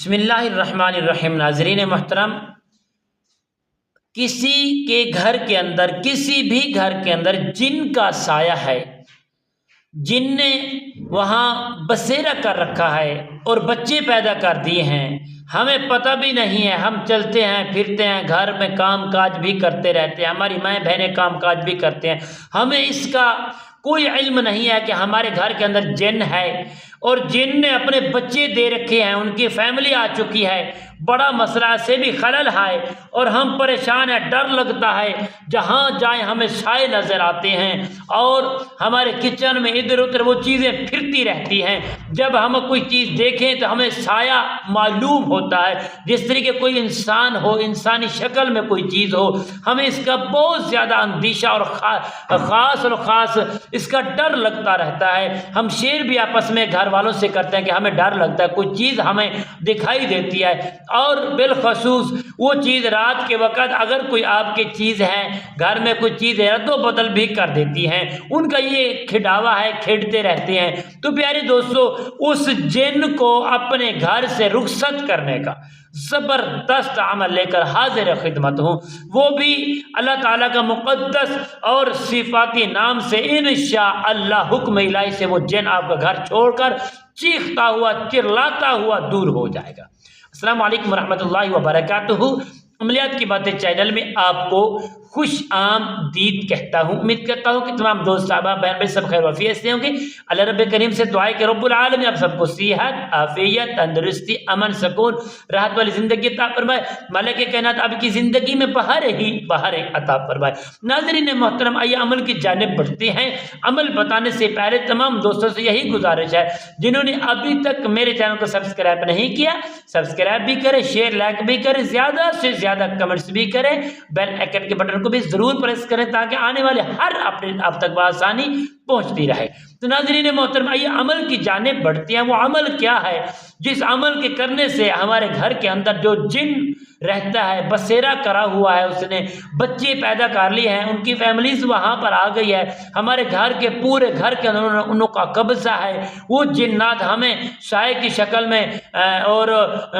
بسم اللہ الرحمن الرحیم۔ ناظرین محترم، کسی کے گھر کے اندر، کسی بھی گھر کے اندر جن کا سایہ ہے، جن نے وہاں بسیرا کر رکھا ہے اور بچے پیدا کر دیے ہیں، ہمیں پتہ بھی نہیں ہے، ہم چلتے ہیں پھرتے ہیں، گھر میں کام کاج بھی کرتے رہتے ہیں، ہماری مائیں بہنیں کام کاج بھی کرتے ہیں، ہمیں اس کا کوئی علم نہیں ہے کہ ہمارے گھر کے اندر جن ہے اور جن نے اپنے بچے دے رکھے ہیں، ان کی فیملی آ چکی ہے، بڑا مسئلہ سے بھی خلل ہے اور ہم پریشان ہیں، ڈر لگتا ہے، جہاں جائیں ہمیں سائے نظر آتے ہیں اور ہمارے کچن میں ادھر ادھر وہ چیزیں پھرتی رہتی ہیں۔ جب ہم کوئی چیز دیکھیں تو ہمیں سایہ معلوم ہوتا ہے، جس طریقے کوئی انسان ہو، انسانی شکل میں کوئی چیز ہو، ہمیں اس کا بہت زیادہ اندیشہ اور خاص اس کا ڈر لگتا رہتا ہے۔ ہم شیئر بھی آپس میں گھر والوں سے کرتے ہیں کہ ہمیں ڈر لگتا ہے، کوئی چیز ہمیں دکھائی دیتی ہے، اور بالخصوص وہ چیز رات کے وقت اگر کوئی آپ کی چیز ہے گھر میں، کوئی چیز رد و بدل بھی کر دیتی ہیں، ان کا یہ کھڈاوا ہے، کھیڑتے رہتے ہیں۔ تو پیارے دوستو، اس جن کو اپنے گھر سے رخصت کرنے کا زبردست عمل لے کر حاضر خدمت ہوں، وہ بھی اللہ تعالیٰ کا مقدس اور صفاتی نام سے انشاءاللہ حکم الہی سے وہ جن آپ کا گھر چھوڑ کر چیختا ہوا، چرلاتا ہوا دور ہو جائے گا۔ السلام علیکم ورحمۃ اللہ وبرکاتہ۔ عملیات کی باتیں چینل میں آپ کو خوش آمدید کہتا ہوں۔ امید کرتا ہوں کہ تمام دوست صاحبہ بہن بھائی سب خیر وفیت سے ہوں گے۔ اللہ رب کریم سے دعا ہے کہ رب العالمین آپ سب کو صحت، عافیت، تندرستی، امن، سکون، راحت والی زندگی عطا فرمائے۔ مالک کائنات آپ کی زندگی میں بہر ہی بہر عطا فرمائے۔ ناظرین محترم، آئیے عمل کی جانب بڑھتے ہیں۔ عمل بتانے سے پہلے تمام دوستوں سے یہی گزارش ہے، جنہوں نے ابھی تک میرے چینل کو سبسکرائب نہیں کیا، سبسکرائب بھی کریں، شیئر لائک بھی کریں، زیادہ سے زیادہ کمنٹس بھی کریں، بیل آئیکن کے بٹن کو بھی ضرور پریس کریں تاکہ آنے والے ہر اپڈیٹ آپ تک بآسانی پہنچتی رہے۔ تو ناظرین محترم، آئیے عمل کی جانب بڑھتے ہیں۔ وہ عمل کیا ہے جس عمل کے کرنے سے ہمارے گھر کے اندر جو جن رہتا ہے، بسیرا کرا ہوا ہے، اس نے بچے پیدا کر لیے ہیں، ان کی فیملیز وہاں پر آ گئی ہے، ہمارے گھر کے پورے گھر کے اندر انہوں کا قبضہ ہے، وہ جنات ہمیں سائے کی شکل میں اور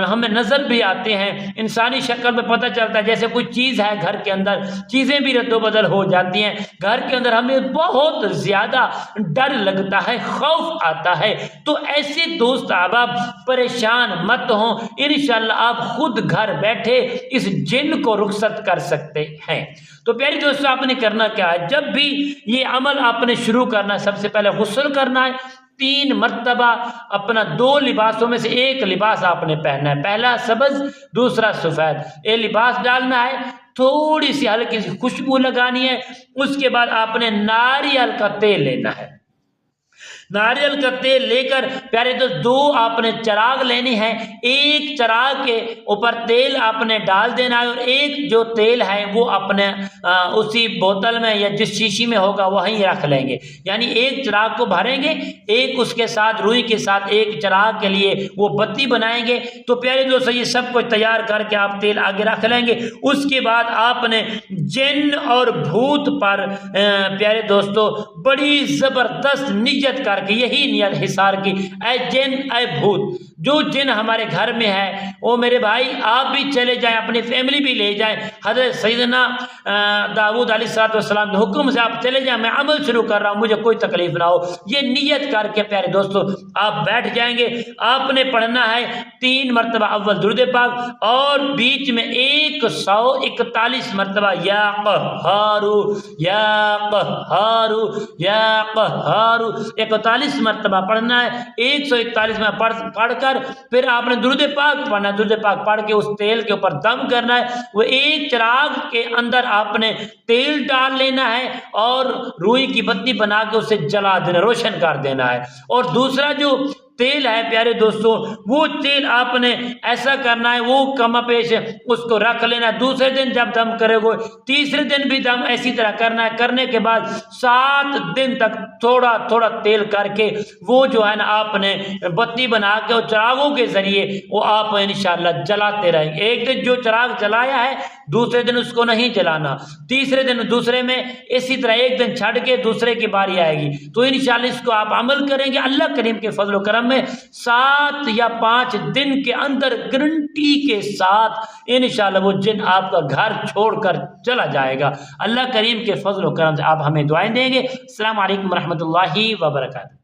ہمیں نظر بھی آتے ہیں، انسانی شکل میں پتہ چلتا ہے، جیسے کوئی چیز ہے گھر کے اندر، چیزیں بھی رد و بدل ہو جاتی ہیں، گھر کے اندر ہمیں بہت زیادہ ڈر لگتا ہے، خوف آتا ہے۔ تو ایسے دوست احباب پریشان مت ہوں، انشاءاللہ آپ خود گھر بیٹھے اس جن کو رخصت کر سکتے ہیں۔ تو پیاری دوستو، آپ نے کرنا کیا ہے؟ جب بھی یہ عمل آپ نے شروع کرنا ہے، سب سے پہلے غسل کرنا ہے، 3 مرتبہ اپنا 2 لباسوں میں سے ایک لباس آپ نے پہننا ہے، پہلا سبز، دوسرا سفید، یہ لباس ڈالنا ہے، تھوڑی سی ہلکی سی خوشبو لگانی ہے، اس کے بعد آپ نے ناریل کا تیل لینا ہے۔ ناریل کا تیل لے کر پیارے دوست 2 آپ نے چراغ لینے ہیں، ایک چراغ کے اوپر تیل آپ نے ڈال دینا ہے اور ایک جو تیل ہے وہ اپنے اسی بوتل میں یا جس شیشی میں ہوگا وہیں رکھ لیں گے، یعنی ایک چراغ کو بھریں گے، ایک اس کے ساتھ روئی کے ساتھ ایک چراغ کے لیے وہ بتی بنائیں گے۔ تو پیارے دوست، یہ سب کچھ تیار کر کے آپ تیل آگے رکھ لیں گے۔ اس کے بعد آپ نے جن اور بھوت پر پیارے دوستو بڑی زبردست نیت کر کہ یہی نیت حصار کی، اے جن اے بھوت، جو جن ہمارے گھر میں ہے وہ میرے بھائی آپ بھی چلے جائیں، اپنی فیملی بھی لے جائیں، حضرت سیدنا داؤد علیہ السلام کے حکم سے آپ چلے جائیں، میں عمل شروع کر رہا ہوں، مجھے کوئی تکلیف نہ ہو۔ یہ نیت کر کے پیارے دوستو آپ بیٹھ جائیں گے۔ آپ نے پڑھنا ہے 3 مرتبہ اول درود پاک اور بیچ میں 141 مرتبہ یا قہارو یا قہارو یا قہارو 41 مرتبہ پڑھنا ہے۔ 141 میں پڑھ کر پھر آپ نے درود پاک پڑھنا ہے، درود پاک پڑھ کے اس تیل کے اوپر دم کرنا ہے، وہ ایک چراغ کے اندر آپ نے تیل ڈال لینا ہے اور روئی کی بتی بنا کے اسے جلا دینا، روشن کر دینا ہے۔ اور دوسرا جو تیل ہے پیارے دوستو، وہ تیل آپ نے ایسا کرنا ہے، وہ کم پیش اس کو رکھ لینا ہے، دوسرے دن جب دم کرے گو، تیسرے دن بھی دم ایسی طرح کرنا ہے، کرنے کے بعد 7 دن تک تھوڑا تھوڑا تیل کر کے وہ جو ہے نا آپ نے بتی بنا کے اور چراغوں کے ذریعے وہ آپ انشاءاللہ جلاتے رہیں گے۔ ایک دن جو چراغ جلایا ہے دوسرے دن اس کو نہیں جلانا، تیسرے دن دوسرے میں، اسی طرح ایک دن چھڑ کے دوسرے کی باری آئے گی۔ تو انشاءاللہ اس کو آپ عمل کریں گے، اللہ کریم کے فضل و کرم میں 7 یا 5 دن کے اندر گارنٹی کے ساتھ انشاءاللہ وہ جن آپ کا گھر چھوڑ کر چلا جائے گا۔ اللہ کریم کے فضل و کرم سے آپ ہمیں دعائیں دیں گے۔ السلام علیکم ورحمۃ اللہ وبرکاتہ۔